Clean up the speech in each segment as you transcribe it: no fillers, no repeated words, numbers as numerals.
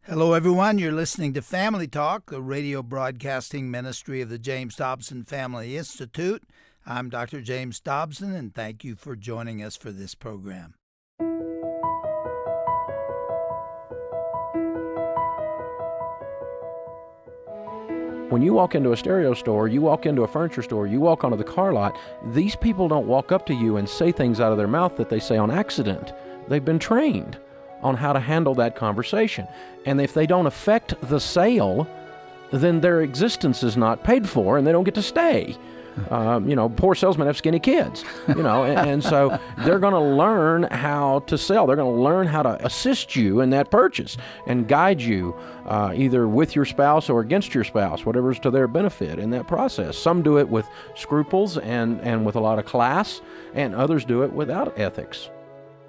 Hello, everyone. You're listening to Family Talk, the radio broadcasting ministry of the James Dobson Family Institute. I'm Dr. James Dobson, and thank you for joining us for this program. When you walk into a stereo store, you walk into a furniture store, you walk onto the car lot, these people don't walk up to you and say things out of their mouth that they say on accident. They've been trained on how to handle that conversation. And if they don't affect the sale, then their existence is not paid for and they don't get to stay. Poor salesmen have skinny kids, and so they're going to learn how to sell. They're going to learn how to assist you in that purchase and guide you either with your spouse or against your spouse, whatever's to their benefit in that process. Some do it with scruples and with a lot of class, and others do it without ethics.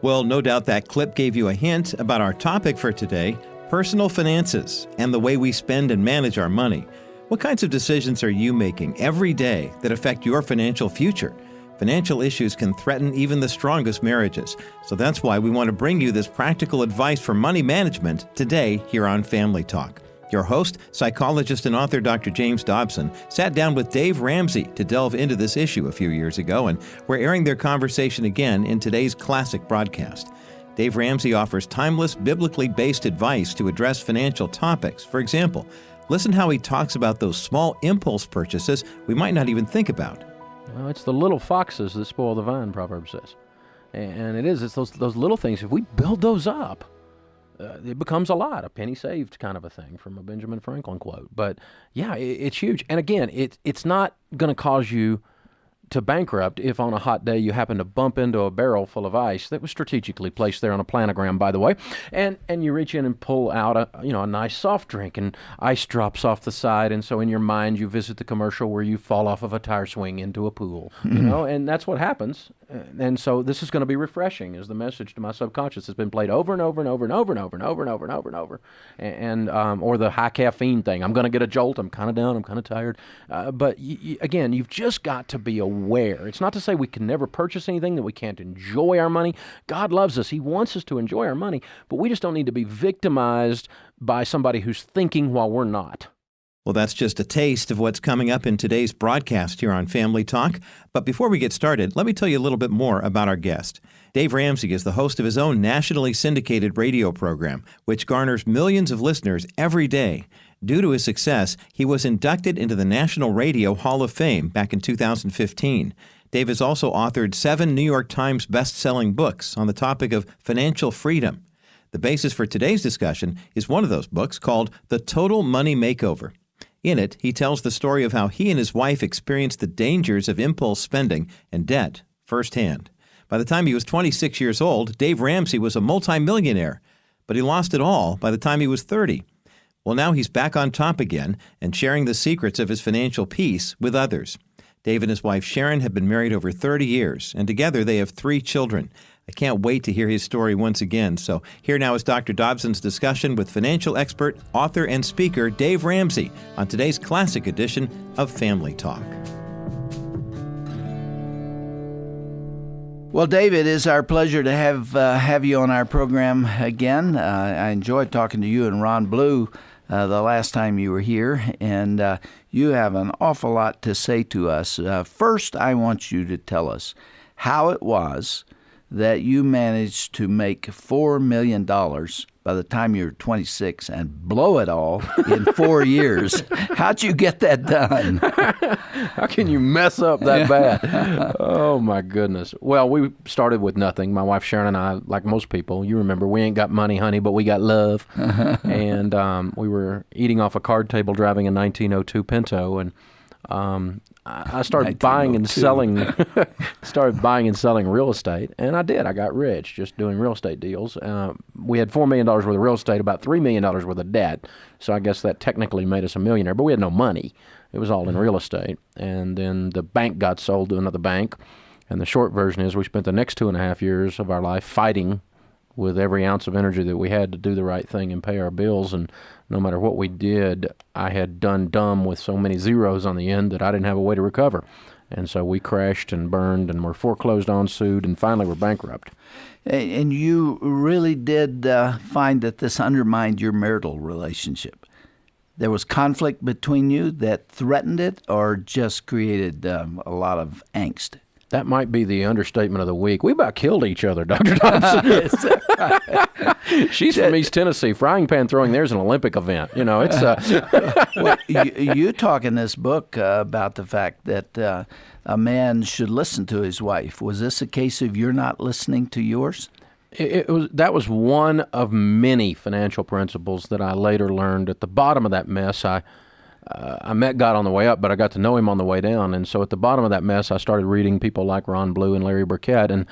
Well, no doubt that clip gave you a hint about our topic for today, personal finances and the way we spend and manage our money. What kinds of decisions are you making every day that affect your financial future? Financial issues can threaten even the strongest marriages. So that's why we want to bring you this practical advice for money management today here on Family Talk. Your host, psychologist and author Dr. James Dobson, sat down with Dave Ramsey to delve into this issue a few years ago, and we're airing their conversation again in today's classic broadcast. Dave Ramsey offers timeless, biblically based advice to address financial topics. For example, listen how he talks about those small impulse purchases we might not even think about. Well, it's the little foxes that spoil the vine, Proverbs says. And it's those little things. If we build those up, it becomes a lot, a penny saved kind of a thing from a Benjamin Franklin quote. But yeah, it's huge. And again, it's not going to cause you to bankrupt if on a hot day you happen to bump into a barrel full of ice that was strategically placed there on a planogram, by the way, and you reach in and pull out a nice soft drink and ice drops off the side, and so in your mind you visit the commercial where you fall off of a tire swing into a pool, and that's what happens. And so this is going to be refreshing, is the message to my subconscious. It's been played over and over and over and over and over and over and over and over and over, and or the high caffeine thing. I'm going to get a jolt. I'm kind of down. I'm kind of tired. But again, you've just got to be aware. It's not to say we can never purchase anything, that we can't enjoy our money. God loves us. He wants us to enjoy our money, but we just don't need to be victimized by somebody who's thinking while we're not. Well, that's just a taste of what's coming up in today's broadcast here on Family Talk. But before we get started, let me tell you a little bit more about our guest. Dave Ramsey is the host of his own nationally syndicated radio program, which garners millions of listeners every day. Due to his success, he was inducted into the National Radio Hall of Fame back in 2015. Dave has also authored 7 New York Times best-selling books on the topic of financial freedom. The basis for today's discussion is one of those books called The Total Money Makeover. In it, he tells the story of how he and his wife experienced the dangers of impulse spending and debt firsthand. By the time he was 26 years old, Dave Ramsey was a multimillionaire, but he lost it all by the time he was 30. Well, now he's back on top again and sharing the secrets of his financial peace with others. Dave and his wife Sharon have been married over 30 years, and together they have 3 children. I can't wait to hear his story once again. So here now is Dr. Dobson's discussion with financial expert, author, and speaker Dave Ramsey on today's classic edition of Family Talk. Well, Dave, it is our pleasure to have you on our program again. I enjoyed talking to you and Ron Blue the last time you were here, and you have an awful lot to say to us. First, I want you to tell us how it was that you managed to make $4 million by the time you were 26 and blow it all in 4 years. How'd you get that done? How can you mess up that bad? Oh, my goodness. Well, we started with nothing. My wife Sharon and I, like most people, you remember, we ain't got money, honey, but we got love. And we were eating off a card table driving a 1902 Pinto, and I started buying and selling real estate, and I did. I got rich just doing real estate deals. We had $4 million worth of real estate, about $3 million worth of debt, so I guess that technically made us a millionaire, but we had no money. It was all in real estate, and then the bank got sold to another bank, and the short version is we spent the next 2.5 years of our life fighting with every ounce of energy that we had to do the right thing and pay our bills. And no matter what we did, I had done dumb with so many zeros on the end that I didn't have a way to recover. And so we crashed and burned and were foreclosed on, sued, and finally were bankrupt. And you really did find that this undermined your marital relationship. There was conflict between you that threatened it or just created a lot of angst? That might be the understatement of the week. We about killed each other, Dr. Dobson. She's from East Tennessee. Frying pan throwing there's an Olympic event. You know, it's Well, you talk in this book about the fact that a man should listen to his wife. Was this a case of you're not listening to yours? That was one of many financial principles that I later learned. At the bottom of that mess, I met God on the way up, but I got to know him on the way down. And so at the bottom of that mess, I started reading people like Ron Blue and Larry Burkett. And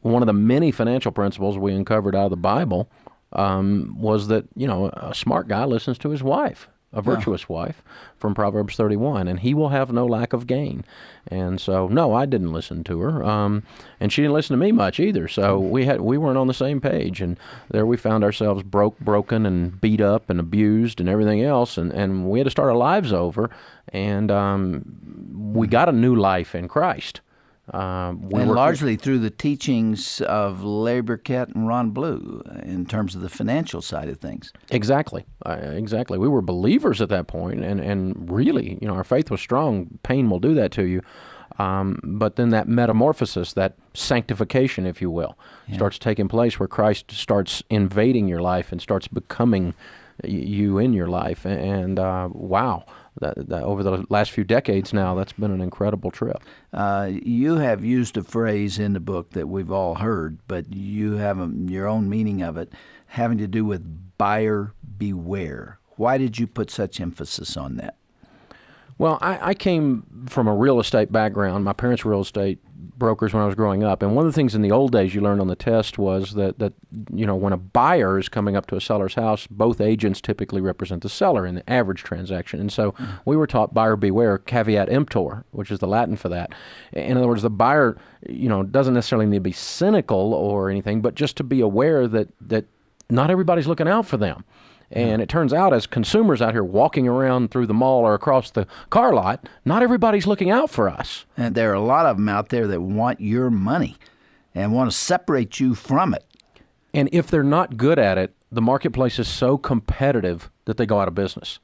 one of the many financial principles we uncovered out of the Bible was that, a smart guy listens to his wife, a virtuous wife, from Proverbs 31, and he will have no lack of gain. And so, no, I didn't listen to her, and she didn't listen to me much either. So we weren't on the same page, and there we found ourselves broken, and beat up, and abused, and everything else, and we had to start our lives over, and we got a new life in Christ. Largely through the teachings of Larry Burkett and Ron Blue in terms of the financial side of things. Exactly. Exactly. We were believers at that point, and really, our faith was strong. Pain will do that to you. But then that metamorphosis, that sanctification, if you will, starts taking place where Christ starts invading your life and starts becoming you in your life. And wow. That over the last few decades now, that's been an incredible trip. You have used a phrase in the book that we've all heard, but you have your own meaning of it, having to do with buyer beware. Why did you put such emphasis on that? Well, I came from a real estate background. My parents were real estate brokers when I was growing up. And one of the things in the old days you learned on the test was that when a buyer is coming up to a seller's house, both agents typically represent the seller in the average transaction. And so we were taught buyer beware, caveat emptor, which is the Latin for that. In other words, the buyer, doesn't necessarily need to be cynical or anything, but just to be aware that not everybody's looking out for them. And it turns out, as consumers out here walking around through the mall or across the car lot, not everybody's looking out for us. And there are a lot of them out there that want your money and want to separate you from it. And if they're not good at it, the marketplace is so competitive that they go out of business.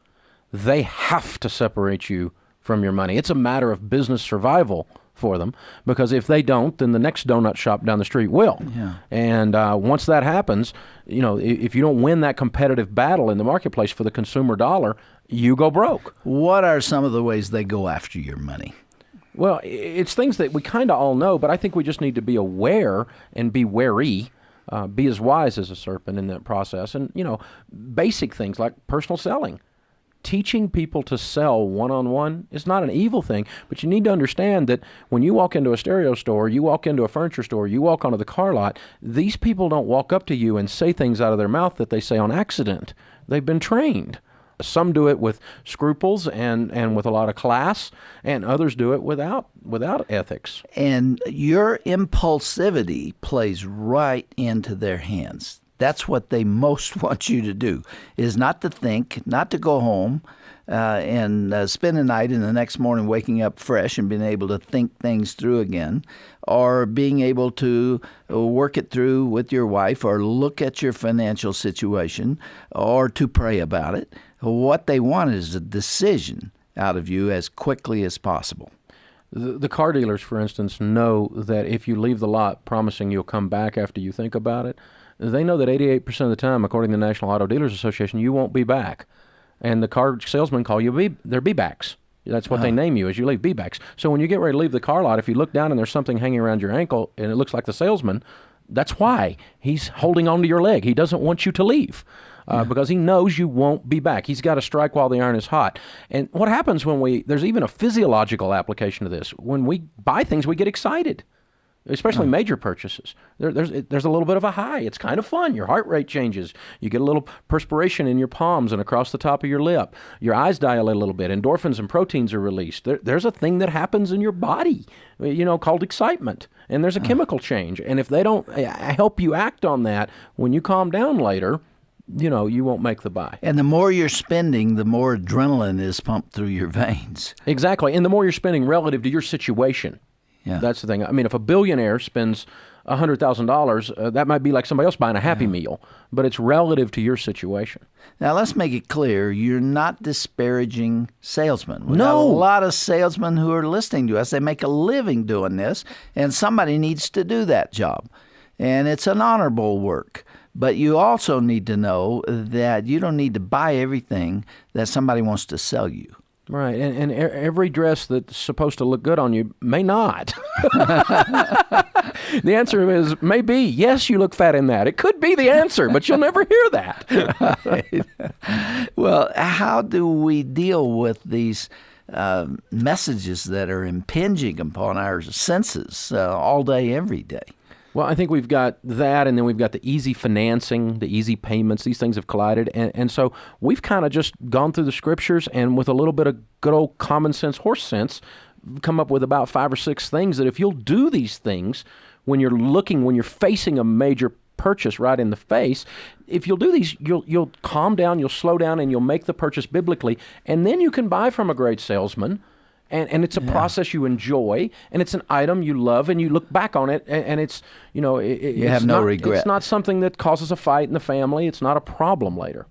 They have to separate you from your money. It's a matter of business survival for them, because if they don't, then the next donut shop down the street will. Yeah. And once that happens, if you don't win that competitive battle in the marketplace for the consumer dollar, you go broke. What are some of the ways they go after your money? Well, it's things that we kind of all know, but I think we just need to be aware and be wary, be as wise as a serpent in that process. And, basic things like personal selling. Teaching people to sell one-on-one is not an evil thing, but you need to understand that when you walk into a stereo store, you walk into a furniture store, you walk onto the car lot, these people don't walk up to you and say things out of their mouth that they say on accident. They've been trained. Some do it with scruples and with a lot of class, and others do it without ethics. And your impulsivity plays right into their hands. That's what they most want you to do, is not to think, not to go home and spend a night and the next morning waking up fresh and being able to think things through again, or being able to work it through with your wife or look at your financial situation or to pray about it. What they want is a decision out of you as quickly as possible. The car dealers, for instance, know that if you leave the lot promising you'll come back after you think about it, they know that 88% of the time, according to the National Auto Dealers Association, you won't be back. And the car salesmen call you they're be-backs. That's what they name you as you leave, be-backs. So when you get ready to leave the car lot, if you look down and there's something hanging around your ankle and it looks like the salesman, that's why. He's holding onto your leg. He doesn't want you to leave because he knows you won't be back. He's got to strike while the iron is hot. And what happens there's even a physiological application to this. When we buy things, we get excited. Especially major purchases. There's a little bit of a high. It's kind of fun. Your heart rate changes. You get a little perspiration in your palms and across the top of your lip. Your eyes dilate a little bit. Endorphins and proteins are released. There's a thing that happens in your body, called excitement. And there's a chemical change. And if they don't help you act on that, when you calm down later, you won't make the buy. And the more you're spending, the more adrenaline is pumped through your veins. Exactly. And the more you're spending relative to your situation. Yeah. That's the thing. I mean, if a billionaire spends $100,000, that might be like somebody else buying a Happy Meal, but it's relative to your situation. Now, let's make it clear, you're not disparaging salesmen. We No. got a lot of salesmen who are listening to us. They make a living doing this, and somebody needs to do that job. And it's an honorable work. But you also need to know that you don't need to buy everything that somebody wants to sell you. Right, and every dress that's supposed to look good on you may not. The answer is maybe, yes, you look fat in that. It could be the answer, but you'll never hear that. Well, how do we deal with these messages that are impinging upon our senses all day, every day? Well, I think we've got that, and then we've got the easy financing, the easy payments. These things have collided. And so we've kind of just gone through the scriptures and with a little bit of good old common sense, horse sense, come up with about 5 or 6 things that if you'll do these things when you're facing a major purchase right in the face, if you'll do these, you'll calm down, you'll slow down, and you'll make the purchase biblically. And then you can buy from a great salesman. And it's a process you enjoy, and it's an item you love, and you look back on it, and it's, you it's have no regret. It's not something that causes a fight in the family. It's not a problem later.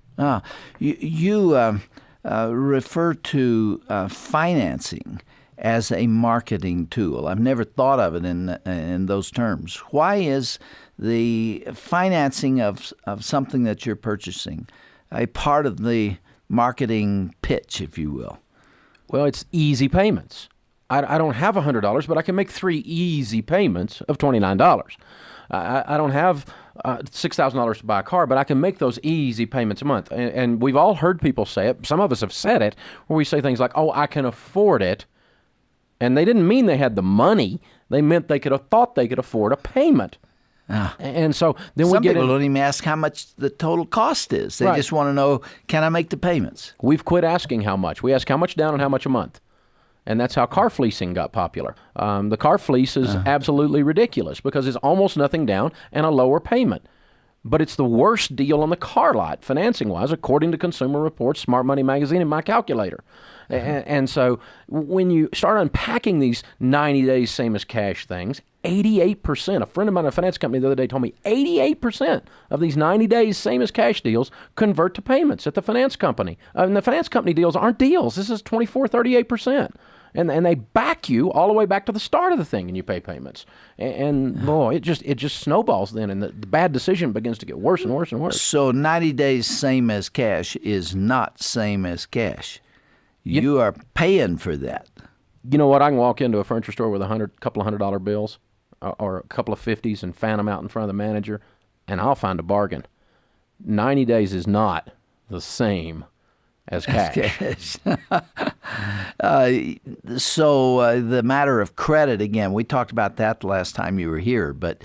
You refer to financing as a marketing tool. I've never thought of it in those terms. Why is the financing of something that you're purchasing a part of the marketing pitch, if you will? Well, it's easy payments. I don't have $100, but I can make 3 easy payments of $29. I don't have $6,000 to buy a car, but I can make those easy payments a month. And we've all heard people say it. Some of us have said it, where we say things like, oh, I can afford it. And they didn't mean they had the money. They meant they could have thought they could afford a payment. And so then Some people don't even ask how much the total cost is. They just want to know, can I make the payments? We've quit asking how much. We ask how much down and how much a month. And that's how car fleecing got popular. The car fleece is absolutely ridiculous because it's almost nothing down and a lower payment. But it's the worst deal on the car lot, financing-wise, according to Consumer Reports, Smart Money Magazine, and my calculator. And so when you start unpacking these 90 days same as cash things, 88%, a friend of mine at a finance company the other day told me 88% of these 90 days same as cash deals convert to payments at the finance company. And the finance company deals aren't deals. This is 24, 38%. And they back you all the way back to the start of the thing, and you pay payments. And boy, it just snowballs then, and the bad decision begins to get worse and worse and worse. So 90 days same as cash is not same as cash. You are paying for that. You know what? I can walk into a furniture store with couple of $100 bills or a couple of 50s and fan them out in front of the manager, and I'll find a bargain. 90 days is not the same as cash. So the matter of credit, again, we talked about that the last time you were here, but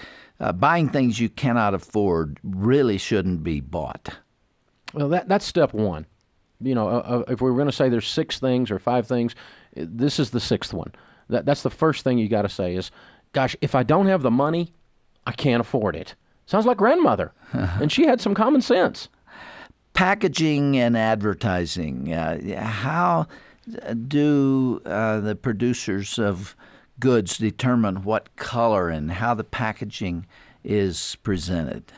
buying things you cannot afford really shouldn't be bought. Well, that's step one. If we were going to say there's 6 things or 5 things, this is the 6th one. That's the first thing you got to say is, gosh, if I don't have the money, I can't afford it. Sounds like grandmother, and she had some common sense. Packaging and advertising. How do the producers of goods determine what color and how the packaging is presented?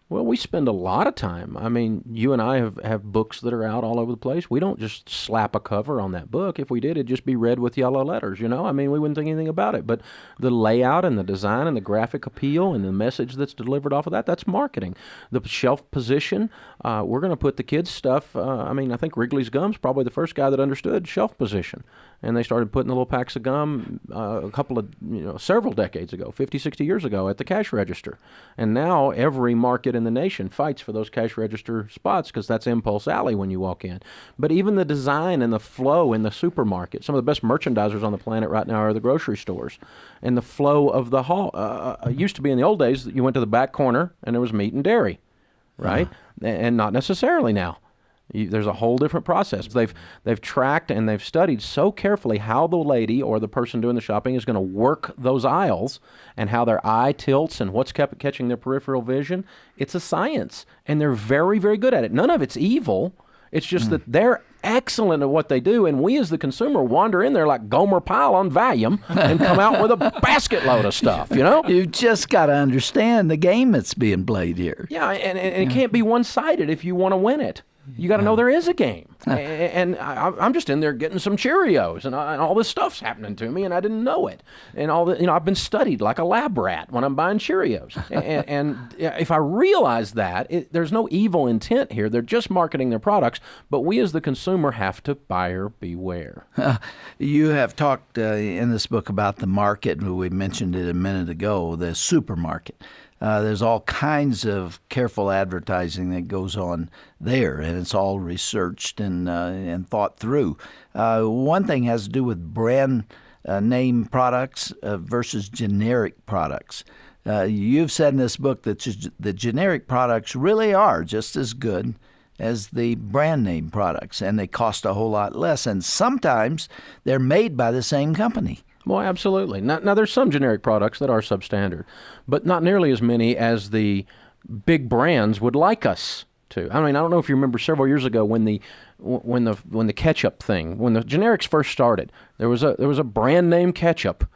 Well, we spend a lot of time. I mean, you and I have books that are out all over the place. We don't just slap a cover on that book. If we did, it'd just be red with yellow letters, I mean, we wouldn't think anything about it. But the layout and the design and the graphic appeal and the message that's delivered off of that's marketing. The shelf position, we're going to put the kids' stuff. I think Wrigley's Gum's probably the first guy that understood shelf position. And they started putting the little packs of gum several decades ago, 50, 60 years ago at the cash register. And now every market in the nation fights for those cash register spots because that's impulse alley when you walk in. But even the design and the flow in the supermarket, some of the best merchandisers on the planet right now are the grocery stores. And the flow of the hall. It used to be in the old days that you went to the back corner and there was meat and dairy, right? And not necessarily now. There's a whole different process. They've tracked and they've studied so carefully how the lady or the person doing the shopping is going to work those aisles and how their eye tilts and what's catching their peripheral vision. It's a science, and they're very, very good at it. None of it's evil. It's just that they're excellent at what they do, and we as the consumer wander in there like Gomer Pyle on Valium and come out with a basket load of stuff, You've just got to understand the game that's being played here. Yeah, and it can't be one-sided if you want to win it. You got to know there is a game. And I'm just in there getting some Cheerios, and all this stuff's happening to me, and I didn't know it. And I've been studied like a lab rat when I'm buying Cheerios. and if I realize that, there's no evil intent here. They're just marketing their products, but we as the consumer have to buyer beware. You have talked in this book about the market. We mentioned it a minute ago, the supermarket. There's all kinds of careful advertising that goes on there, and it's all researched and thought through. One thing has to do with brand name products versus generic products. You've said in this book that the generic products really are just as good as the brand name products, and they cost a whole lot less, and sometimes they're made by the same company. Well, absolutely. Now, there's some generic products that are substandard, but not nearly as many as the big brands would like us to. I mean, I don't know if you remember several years ago when the ketchup thing, when the generics first started, there was a brand name ketchup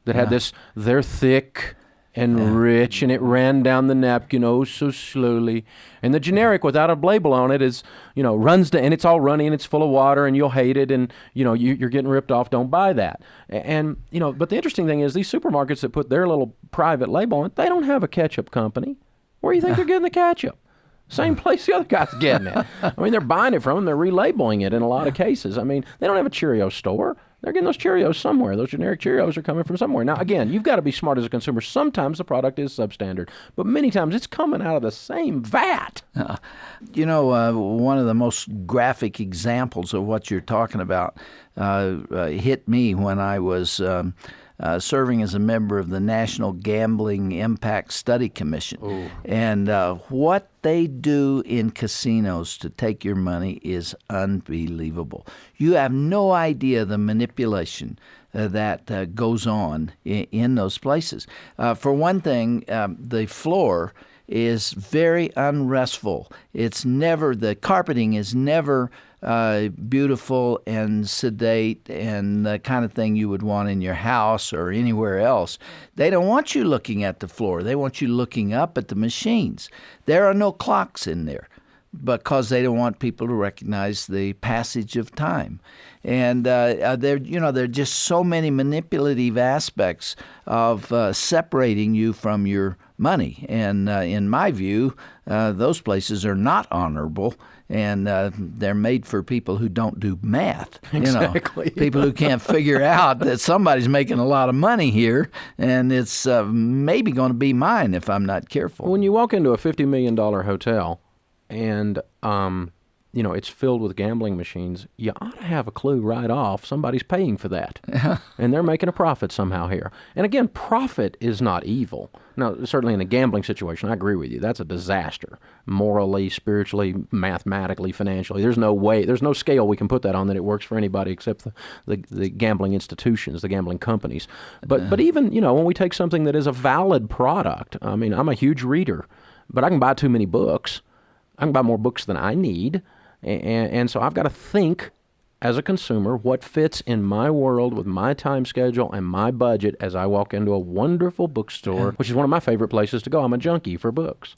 that had this. They're thick and rich, and it ran down the napkin so slowly. And the generic without a label on it is, runs down, and it's all runny and it's full of water, and you'll hate it, and you're getting ripped off. Don't buy that. And but the interesting thing is these supermarkets that put their little private label on it, they don't have a ketchup company. Where do you think they're getting the ketchup? Same place the other guy's getting it. I mean, they're buying it from them. They're relabeling it in a lot of cases. I mean, they don't have a Cheerio store. They're getting those Cheerios somewhere. Those generic Cheerios are coming from somewhere. Now, again, you've got to be smart as a consumer. Sometimes the product is substandard, but many times it's coming out of the same vat. One of the most graphic examples of what you're talking about hit me when I was serving as a member of the National Gambling Impact Study Commission. Ooh. And what they do in casinos to take your money is unbelievable. You have no idea the manipulation that goes on in those places. For one thing, the floor is very unrestful. The carpeting is never beautiful and sedate and the kind of thing you would want in your house or anywhere else. They don't want you looking at the floor. They want you looking up at the machines. There are no clocks in there because they don't want people to recognize the passage of time. And there are just so many manipulative aspects of separating you from your money. And in my view, those places are not honorable, and they're made for people who don't do math. Exactly. People who can't figure out that somebody's making a lot of money here, and it's maybe going to be mine if I'm not careful. When you walk into a $50 million hotel and it's filled with gambling machines, you ought to have a clue right off somebody's paying for that. And they're making a profit somehow here. And again, profit is not evil. Now, certainly in a gambling situation, I agree with you. That's a disaster. Morally, spiritually, mathematically, financially. There's no scale we can put that on that it works for anybody except the gambling institutions, the gambling companies. But even, when we take something that is a valid product, I mean, I'm a huge reader, but I can buy too many books. I can buy more books than I need. And so I've got to think as a consumer what fits in my world with my time schedule and my budget as I walk into a wonderful bookstore, which is one of my favorite places to go. I'm a junkie for books.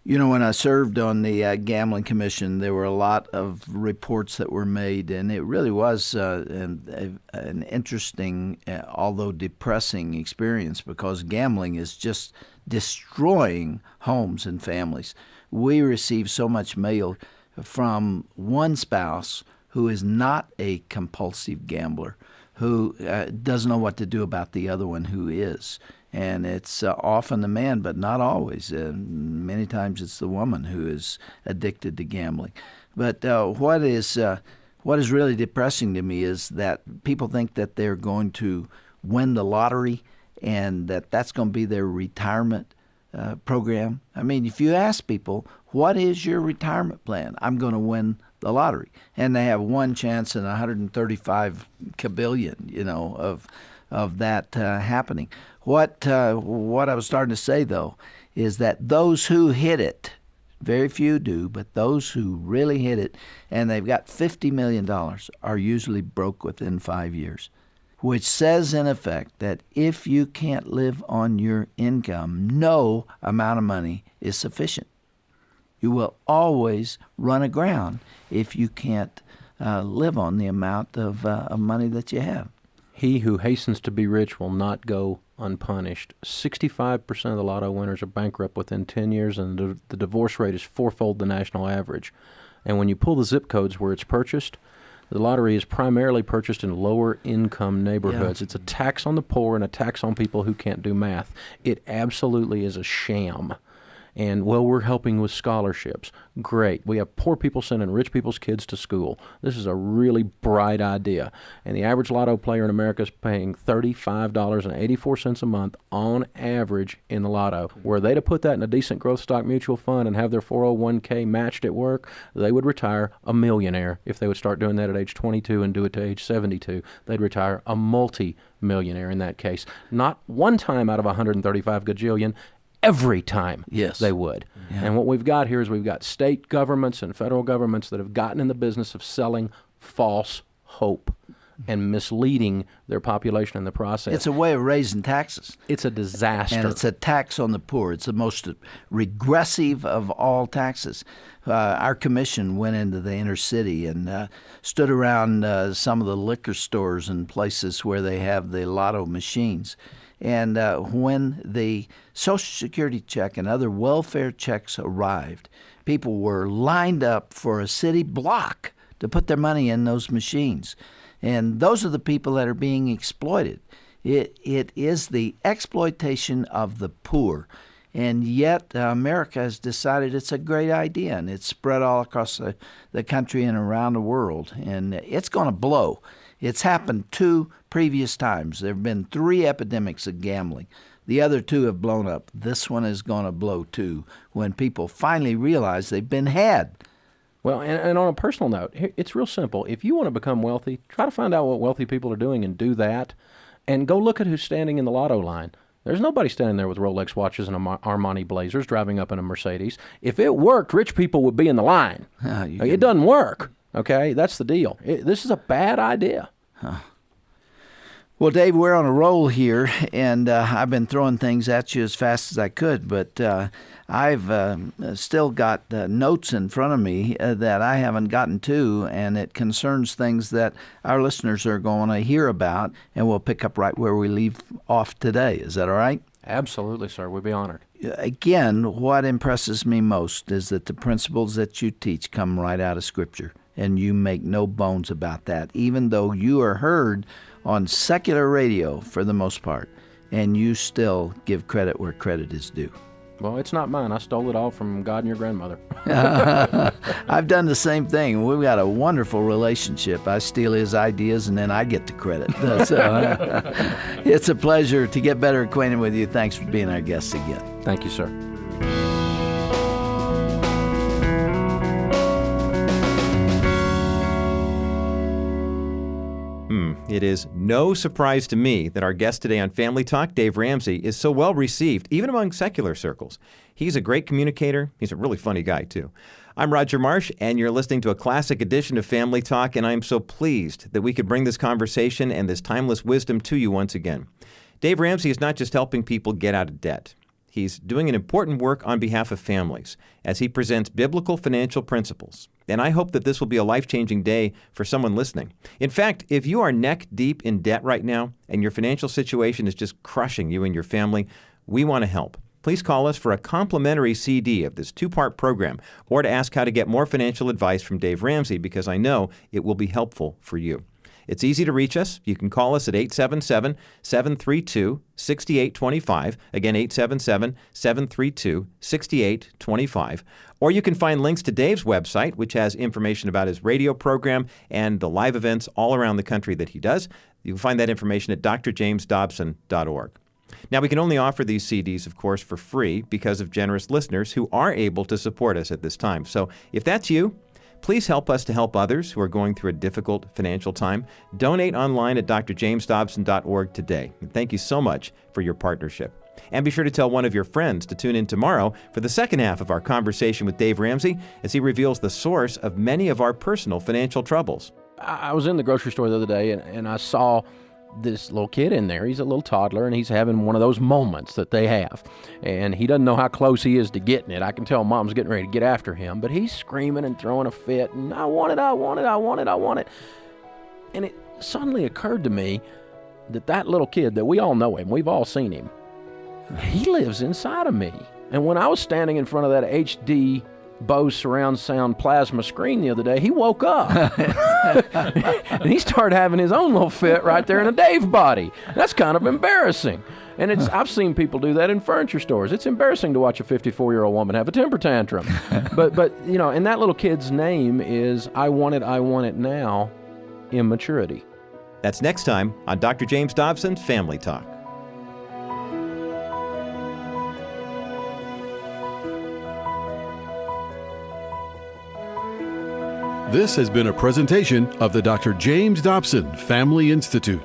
When I served on the Gambling Commission, there were a lot of reports that were made, and it really was an interesting, although depressing experience, because gambling is just destroying homes and families. We receive so much mail from one spouse who is not a compulsive gambler, who doesn't know what to do about the other one who is. And it's often the man, but not always. Many times it's the woman who is addicted to gambling. But what is really depressing to me is that people think that they're going to win the lottery and that's going to be their retirement program. I mean, if you ask people, what is your retirement plan? I'm going to win the lottery. And they have one chance in 135 kabillion, of that happening. What I was starting to say, though, is that those who hit it, very few do, but those who really hit it, and they've got $50 million, are usually broke within 5 years, which says, in effect, that if you can't live on your income, no amount of money is sufficient. You will always run aground if you can't live on the amount of money that you have. He who hastens to be rich will not go unpunished. 65% of the lotto winners are bankrupt within 10 years, and the divorce rate is fourfold the national average. And when you pull the zip codes where it's purchased, the lottery is primarily purchased in lower-income neighborhoods. Yeah. It's a tax on the poor and a tax on people who can't do math. It absolutely is a sham. And, well, we're helping with scholarships. Great. We have poor people sending rich people's kids to school. This is a really bright idea. And the average lotto player in America is paying $35.84 a month on average in the lotto. Were they to put that in a decent growth stock mutual fund and have their 401k matched at work, they would retire a millionaire. If they would start doing that at age 22 and do it to age 72, they'd retire a multi-millionaire in that case. Not one time out of 135 gajillion, every time they would. Yeah. And what we've got here is we've got state governments and federal governments that have gotten in the business of selling false hope and misleading their population in the process. It's a way of raising taxes. It's a disaster. And it's a tax on the poor. It's the most regressive of all taxes. Our commission went into the inner city and stood around some of the liquor stores and places where they have the lotto machines. And when the Social Security check and other welfare checks arrived, people were lined up for a city block to put their money in those machines. And those are the people that are being exploited. It is the exploitation of the poor. And yet America has decided it's a great idea, and it's spread all across the country and around the world. And it's going to blow. It's happened 2 previous times. There have been 3 epidemics of gambling. The other 2 have blown up. This one is going to blow too when people finally realize they've been had. Well, and on a personal note, it's real simple. If you want to become wealthy, try to find out what wealthy people are doing and do that. And go look at who's standing in the lotto line. There's nobody standing there with Rolex watches and Armani blazers driving up in a Mercedes. If it worked, rich people would be in the line. It doesn't work. Okay, that's the deal. This is a bad idea. Huh. Well, Dave, we're on a roll here, and I've been throwing things at you as fast as I could, but I've still got notes in front of me that I haven't gotten to, and it concerns things that our listeners are going to hear about, and we'll pick up right where we leave off today. Is that all right? Absolutely, sir. We'd be honored. Again, what impresses me most is that the principles that you teach come right out of Scripture. And you make no bones about that, even though you are heard on secular radio for the most part, and you still give credit where credit is due. Well, it's not mine. I stole it all from God and your grandmother. I've done the same thing. We've got a wonderful relationship. I steal his ideas, and then I get the credit. So, it's a pleasure to get better acquainted with you. Thanks for being our guest again. Thank you, sir. It is no surprise to me that our guest today on Family Talk, Dave Ramsey, is so well received, even among secular circles. He's a great communicator. He's a really funny guy, too. I'm Roger Marsh, and you're listening to a classic edition of Family Talk, and I'm so pleased that we could bring this conversation and this timeless wisdom to you once again. Dave Ramsey is not just helping people get out of debt. He's doing an important work on behalf of families as he presents biblical financial principles. And I hope that this will be a life-changing day for someone listening. In fact, if you are neck deep in debt right now and your financial situation is just crushing you and your family, we want to help. Please call us for a complimentary CD of this 2-part program or to ask how to get more financial advice from Dave Ramsey, because I know it will be helpful for you. It's easy to reach us. You can call us at 877-732-6825. Again, 877-732-6825. Or you can find links to Dave's website, which has information about his radio program and the live events all around the country that he does. You can find that information at drjamesdobson.org. Now, we can only offer these CDs, of course, for free because of generous listeners who are able to support us at this time. So if that's you, please help us to help others who are going through a difficult financial time. Donate online at drjamesdobson.org today. And thank you so much for your partnership. And be sure to tell one of your friends to tune in tomorrow for the second half of our conversation with Dave Ramsey as he reveals the source of many of our personal financial troubles. I was in the grocery store the other day, and I saw this little kid in there. He's a little toddler, and he's having one of those moments that they have. And he doesn't know how close he is to getting it. I can tell Mom's getting ready to get after him, but he's screaming and throwing a fit, and I want it, I want it, I want it, I want it. And it suddenly occurred to me that little kid, that we all know him, we've all seen him, he lives inside of me. And when I was standing in front of that HD Bose surround sound plasma screen the other day, he woke up and he started having his own little fit right there in a Dave body. That's kind of embarrassing. And I've seen people do that in furniture stores. It's embarrassing to watch a 54-year-old woman have a temper tantrum. But you know, and that little kid's name is I want it now, immaturity. That's next time on Dr. James Dobson's Family Talk. This has been a presentation of the Dr. James Dobson Family Institute.